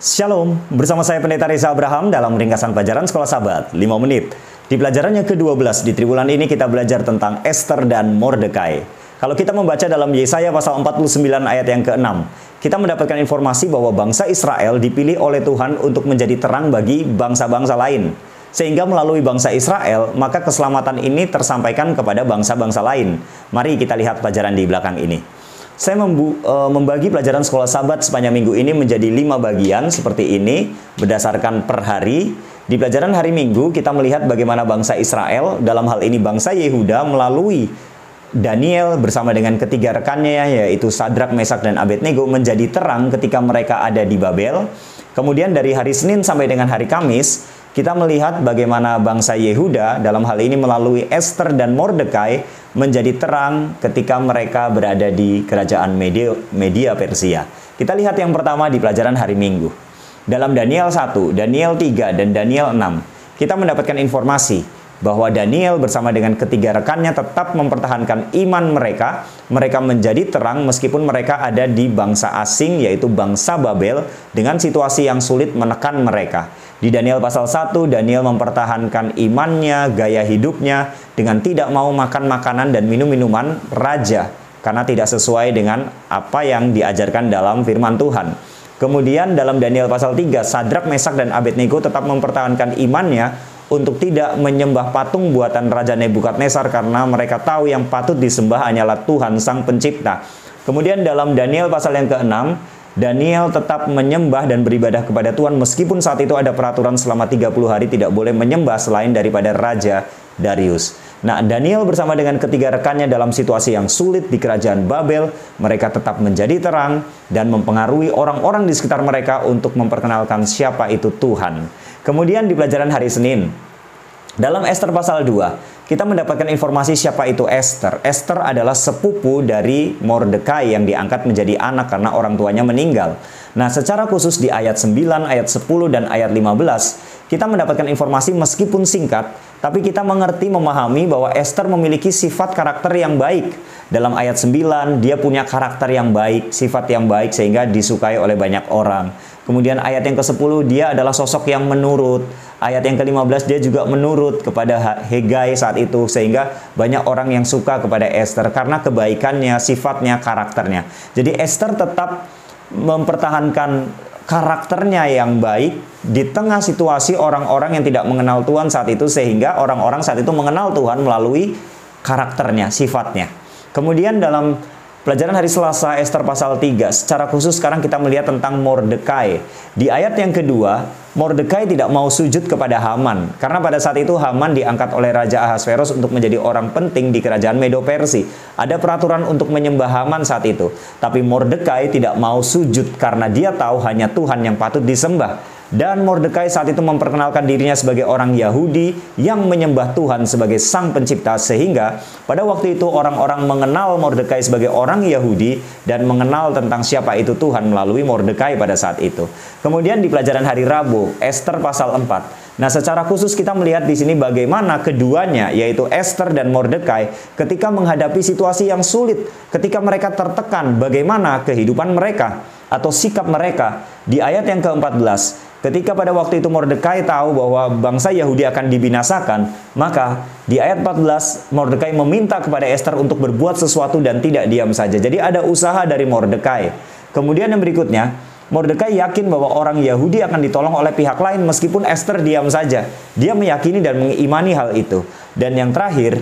Shalom, bersama saya Pendeta Reza Abraham dalam ringkasan pelajaran Sekolah Sabat 5 menit. Di pelajaran yang ke-12 di triwulan ini kita belajar tentang Ester dan Mordekai. Kalau kita membaca dalam Yesaya pasal 49 ayat yang ke-6, kita mendapatkan informasi bahwa bangsa Israel dipilih oleh Tuhan untuk menjadi terang bagi bangsa-bangsa lain. Sehingga melalui bangsa Israel, maka keselamatan ini tersampaikan kepada bangsa-bangsa lain. Mari kita lihat pelajaran di belakang ini. Saya membagi pelajaran Sekolah Sabat sepanjang minggu ini menjadi 5 bagian seperti ini, berdasarkan per hari. Di pelajaran hari Minggu, kita melihat bagaimana bangsa Israel, dalam hal ini bangsa Yehuda, melalui Daniel bersama dengan ketiga rekannya, yaitu Sadrak, Mesak, dan Abednego, menjadi terang ketika mereka ada di Babel. Kemudian dari hari Senin sampai dengan hari Kamis, kita melihat bagaimana bangsa Yehuda dalam hal ini melalui Ester dan Mordekai menjadi terang ketika mereka berada di kerajaan Media Persia. Kita lihat yang pertama di pelajaran hari Minggu. Dalam Daniel 1, Daniel 3, dan Daniel 6, kita mendapatkan informasi bahwa Daniel bersama dengan ketiga rekannya tetap mempertahankan iman mereka. Mereka menjadi terang meskipun mereka ada di bangsa asing, yaitu bangsa Babel, dengan situasi yang sulit menekan mereka. Di Daniel pasal 1, Daniel mempertahankan imannya, gaya hidupnya, dengan tidak mau makan makanan dan minum-minuman raja, karena tidak sesuai dengan apa yang diajarkan dalam firman Tuhan. Kemudian dalam Daniel pasal 3, Sadrak, Mesak, dan Abednego tetap mempertahankan imannya untuk tidak menyembah patung buatan Raja Nebukadnezar, karena mereka tahu yang patut disembah hanyalah Tuhan Sang Pencipta. Kemudian dalam Daniel pasal yang ke-6, Daniel tetap menyembah dan beribadah kepada Tuhan meskipun saat itu ada peraturan selama 30 hari tidak boleh menyembah selain daripada Raja Darius. Nah, Daniel bersama dengan ketiga rekannya dalam situasi yang sulit di kerajaan Babel, mereka tetap menjadi terang dan mempengaruhi orang-orang di sekitar mereka untuk memperkenalkan siapa itu Tuhan. Kemudian di pelajaran hari Senin, dalam Ester pasal 2, kita mendapatkan informasi siapa itu Ester. Ester adalah sepupu dari Mordekai yang diangkat menjadi anak karena orang tuanya meninggal. Nah, secara khusus di ayat 9, ayat 10, dan ayat 15, kita mendapatkan informasi meskipun singkat, tapi kita mengerti, memahami bahwa Ester memiliki sifat karakter yang baik. Dalam ayat 9, dia punya karakter yang baik, sifat yang baik sehingga disukai oleh banyak orang. Kemudian ayat yang ke-10, dia adalah sosok yang menurut. Ayat yang ke-15, dia juga menurut kepada Hegai saat itu, sehingga banyak orang yang suka kepada Ester karena kebaikannya, sifatnya, karakternya. Jadi Ester tetap mempertahankan karakternya yang baik di tengah situasi orang-orang yang tidak mengenal Tuhan saat itu, sehingga orang-orang saat itu mengenal Tuhan melalui karakternya, sifatnya. Kemudian dalam pelajaran hari Selasa, Ester pasal 3, secara khusus sekarang kita melihat tentang Mordekai. Di ayat yang kedua, Mordekai tidak mau sujud kepada Haman, karena pada saat itu Haman diangkat oleh Raja Ahasveros untuk menjadi orang penting di kerajaan Medo-Persia. Ada peraturan untuk menyembah Haman saat itu, tapi Mordekai tidak mau sujud karena dia tahu hanya Tuhan yang patut disembah. Dan Mordekai saat itu memperkenalkan dirinya sebagai orang Yahudi yang menyembah Tuhan sebagai Sang Pencipta, sehingga pada waktu itu orang-orang mengenal Mordekai sebagai orang Yahudi dan mengenal tentang siapa itu Tuhan melalui Mordekai pada saat itu. Kemudian di pelajaran hari Rabu, Ester pasal 4. Nah, secara khusus kita melihat di sini bagaimana keduanya, yaitu Ester dan Mordekai, ketika menghadapi situasi yang sulit, ketika mereka tertekan, bagaimana kehidupan mereka atau sikap mereka. Di ayat yang ke-14, ketika pada waktu itu Mordekai tahu bahwa bangsa Yahudi akan dibinasakan, maka di ayat 14 Mordekai meminta kepada Ester untuk berbuat sesuatu dan tidak diam saja. Jadi ada usaha dari Mordekai. Kemudian yang berikutnya, Mordekai yakin bahwa orang Yahudi akan ditolong oleh pihak lain meskipun Ester diam saja. Dia meyakini dan mengimani hal itu. Dan yang terakhir,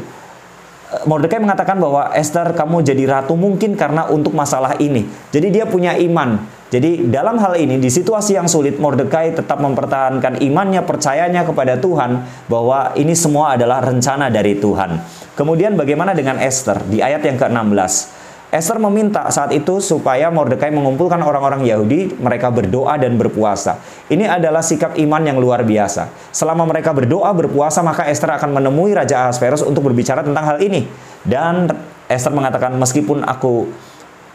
Mordekai mengatakan bahwa Ester, kamu jadi ratu mungkin karena untuk masalah ini. Jadi dia punya iman. Jadi dalam hal ini, di situasi yang sulit, Mordekai tetap mempertahankan imannya, percayanya kepada Tuhan, bahwa ini semua adalah rencana dari Tuhan. Kemudian bagaimana dengan Ester? Di ayat yang ke-16, Ester meminta saat itu supaya Mordekai mengumpulkan orang-orang Yahudi, mereka berdoa dan berpuasa. Ini adalah sikap iman yang luar biasa. Selama mereka berdoa, berpuasa, maka Ester akan menemui Raja Ahasveros untuk berbicara tentang hal ini. Dan Ester mengatakan, meskipun aku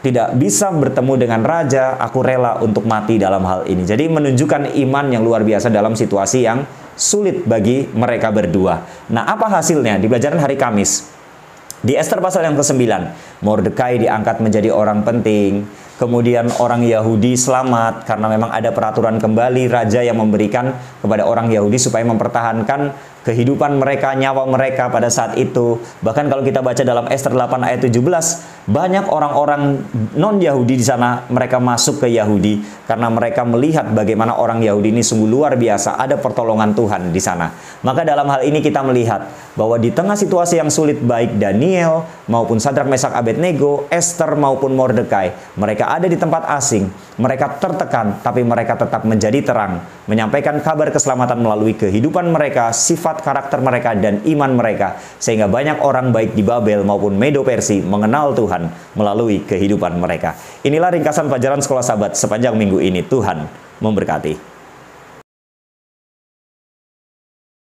tidak bisa bertemu dengan raja, aku rela untuk mati dalam hal ini. Jadi menunjukkan iman yang luar biasa dalam situasi yang sulit bagi mereka berdua. Nah, apa hasilnya? Di pelajaran hari Kamis, di Ester pasal yang ke-9, Mordekai diangkat menjadi orang penting. kemudian orang Yahudi selamat karena memang ada peraturan kembali raja yang memberikan kepada orang Yahudi supaya mempertahankan kehidupan mereka, nyawa mereka pada saat itu. Bahkan kalau kita baca dalam Ester 8 ayat 17, banyak orang-orang non-Yahudi di sana, mereka masuk ke Yahudi karena mereka melihat bagaimana orang Yahudi ini sungguh luar biasa, ada pertolongan Tuhan di sana. Maka dalam hal ini kita melihat bahwa di tengah situasi yang sulit, baik Daniel maupun Sadrak, Mesak, Abednego, Ester maupun Mordekai, mereka ada di tempat asing, mereka tertekan, tapi mereka tetap menjadi terang, menyampaikan kabar keselamatan melalui kehidupan mereka, sifat karakter mereka, dan iman mereka, sehingga banyak orang baik di Babel maupun Medo-Persia mengenal Tuhan melalui kehidupan mereka. Inilah ringkasan pelajaran Sekolah Sabat sepanjang minggu ini. Tuhan memberkati.